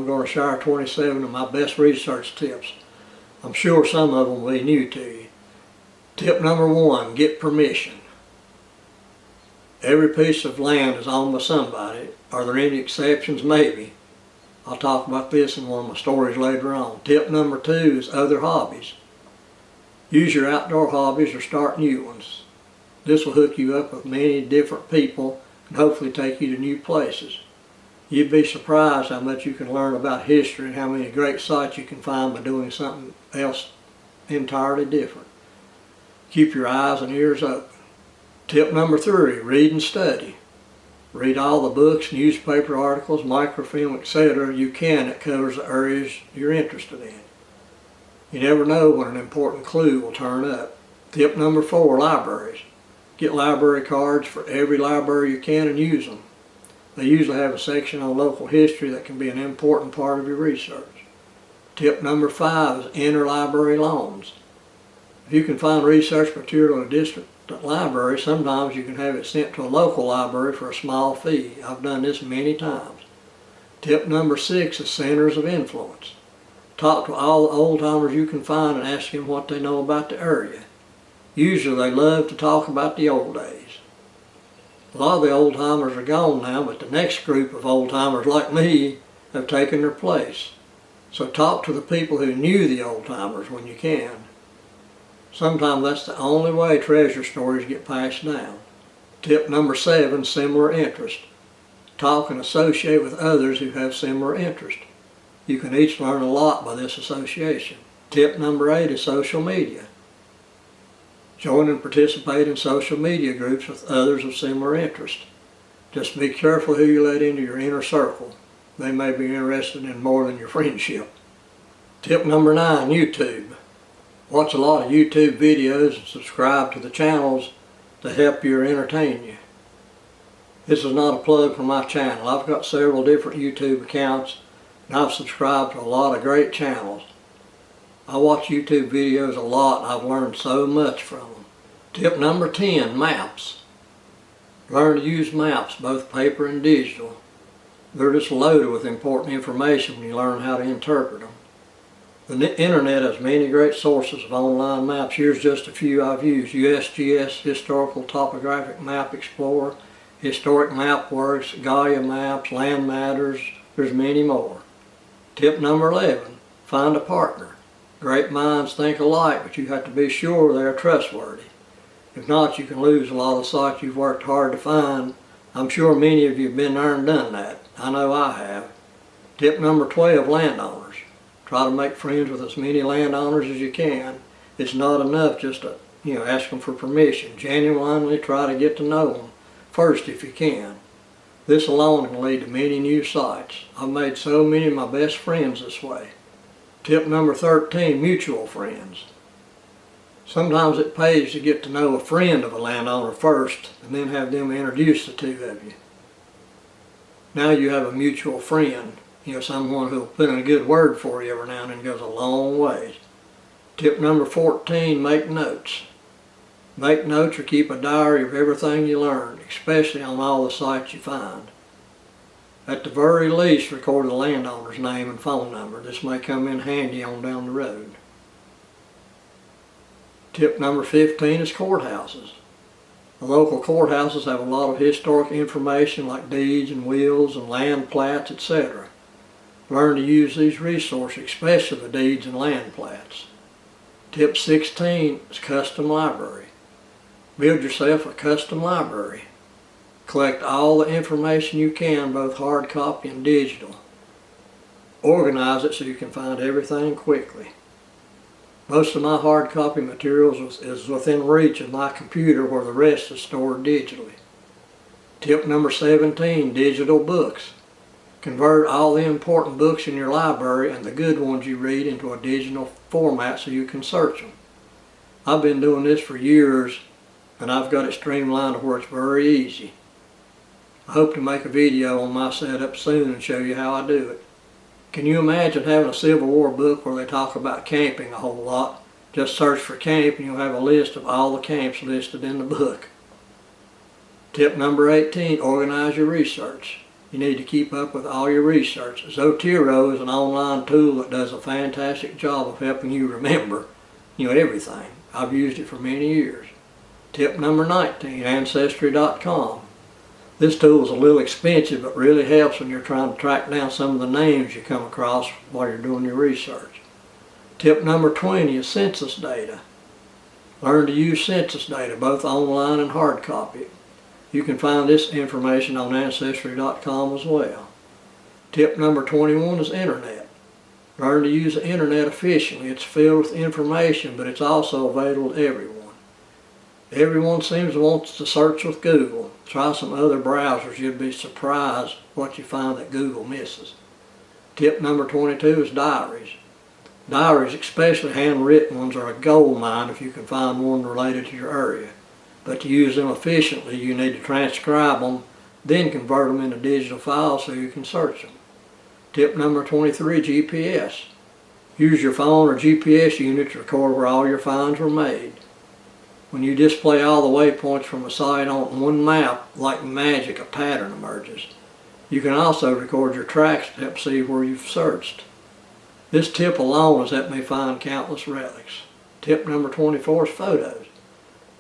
I'm going to share 27 of my best research tips. I'm sure some of them will be new to you. Tip number 1, get permission. Every piece of land is owned by somebody. Are there any exceptions? Maybe. I'll talk about this in one of my stories later on. Tip number 2 is other hobbies. Use your outdoor hobbies or start new ones. This will hook you up with many different people and hopefully take you to new places. You'd be surprised how much you can learn about history and how many great sites you can find by doing something else entirely different. Keep your eyes and ears open. Tip number 3, read and study. Read all the books, newspaper articles, microfilm, etc. you can that covers the areas you're interested in. You never know when an important clue will turn up. Tip number 4, libraries. Get library cards for every library you can and use them. They usually have a section on local history that can be an important part of your research. Tip number 5 is interlibrary loans. If you can find research material in a district library, sometimes you can have it sent to a local library for a small fee. I've done this many times. Tip number 6 is centers of influence. Talk to all the old-timers you can find and ask them what they know about the area. Usually they love to talk about the old days. A lot of the old-timers are gone now, but the next group of old-timers like me have taken their place. So talk to the people who knew the old-timers when you can. Sometimes that's the only way treasure stories get passed down. Tip number 7, similar interest. Talk and associate with others who have similar interest. You can each learn a lot by this association. Tip number 8 is social media. Join and participate in social media groups with others of similar interest. Just be careful who you let into your inner circle. They may be interested in more than your friendship. Tip number 9, YouTube. Watch a lot of YouTube videos and subscribe to the channels that help you or entertain you. This is not a plug for my channel. I've got several different YouTube accounts and I've subscribed to a lot of great channels. I watch YouTube videos a lot and I've learned so much from them. Tip number 10, maps. Learn to use maps, both paper and digital. They're just loaded with important information when you learn how to interpret them. The internet has many great sources of online maps. Here's just a few I've used. USGS, Historical Topographic Map Explorer, Historic MapWorks, Gaia Maps, Land Matters, there's many more. Tip number 11, find a partner. Great minds think alike, but you have to be sure they're trustworthy. If not, you can lose a lot of sites you've worked hard to find. I'm sure many of you have been there and done that. I know I have. Tip number 12, landowners. Try to make friends with as many landowners as you can. It's not enough just to, ask them for permission. Genuinely try to get to know them first if you can. This alone can lead to many new sites. I've made so many of my best friends this way. Tip number 13, mutual friends. Sometimes it pays to get to know a friend of a landowner first and then have them introduce the two of you. Now you have a mutual friend. Someone who'll put in a good word for you every now and then goes a long way. Tip number 14, make notes. Make notes or keep a diary of everything you learn, especially on all the sites you find. At the very least, record the landowner's name and phone number. This may come in handy on down the road. Tip number 15 is courthouses. The local courthouses have a lot of historic information like deeds and wills and land plats, etc. Learn to use these resources, especially the deeds and land plats. Tip 16 is custom library. Build yourself a custom library. Collect all the information you can, both hard copy and digital. Organize it so you can find everything quickly. Most of my hard copy materials is within reach of my computer, where the rest is stored digitally. Tip number 17, digital books. Convert all the important books in your library and the good ones you read into a digital format so you can search them. I've been doing this for years and I've got it streamlined to where it's very easy. I hope to make a video on my setup soon and show you how I do it. Can you imagine having a Civil War book where they talk about camping a whole lot? Just search for camp and you'll have a list of all the camps listed in the book. Tip number 18, organize your research. You need to keep up with all your research. Zotero is an online tool that does a fantastic job of helping you remember, everything. I've used it for many years. Tip number 19, Ancestry.com. This tool is a little expensive, but really helps when you're trying to track down some of the names you come across while you're doing your research. Tip number 20 is Census Data. Learn to use census data, both online and hard copy. You can find this information on Ancestry.com as well. Tip number 21 is Internet. Learn to use the Internet efficiently. It's filled with information, but it's also available to everyone. Everyone seems to want to search with Google. Try some other browsers. You'd be surprised what you find that Google misses. Tip number 22 is Diaries. Diaries, especially handwritten ones, are a gold mine if you can find one related to your area. But to use them efficiently, you need to transcribe them, then convert them into digital files so you can search them. Tip number 23, GPS. Use your phone or GPS unit to record where all your finds were made. When you display all the waypoints from a site on one map, like magic, a pattern emerges. You can also record your tracks to help see where you've searched. This tip alone has helped me find countless relics. Tip number 24 is photos.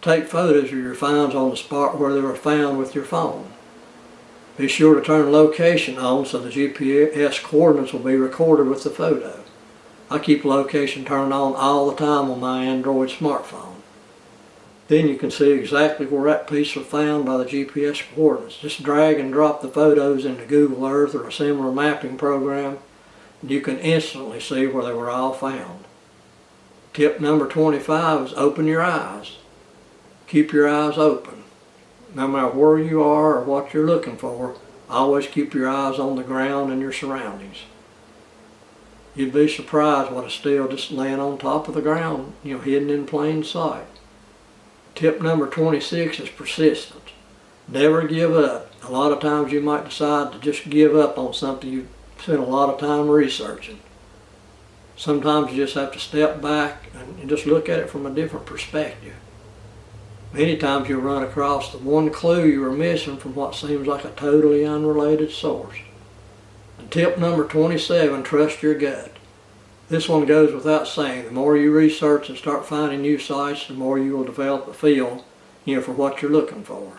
Take photos of your finds on the spot where they were found with your phone. Be sure to turn location on so the GPS coordinates will be recorded with the photo. I keep location turned on all the time on my Android smartphone. Then you can see exactly where that piece was found by the GPS coordinates. Just drag and drop the photos into Google Earth or a similar mapping program, and you can instantly see where they were all found. Tip number 25 is open your eyes. Keep your eyes open. No matter where you are or what you're looking for, always keep your eyes on the ground and your surroundings. You'd be surprised what is still just laying on top of the ground, hidden in plain sight. Tip number 26 is persistence. Never give up. A lot of times you might decide to just give up on something you've spent a lot of time researching. Sometimes you just have to step back and just look at it from a different perspective. Many times you'll run across the one clue you were missing from what seems like a totally unrelated source. And tip number 27, trust your gut. This one goes without saying. The more you research and start finding new sites, the more you will develop a feel, for what you're looking for.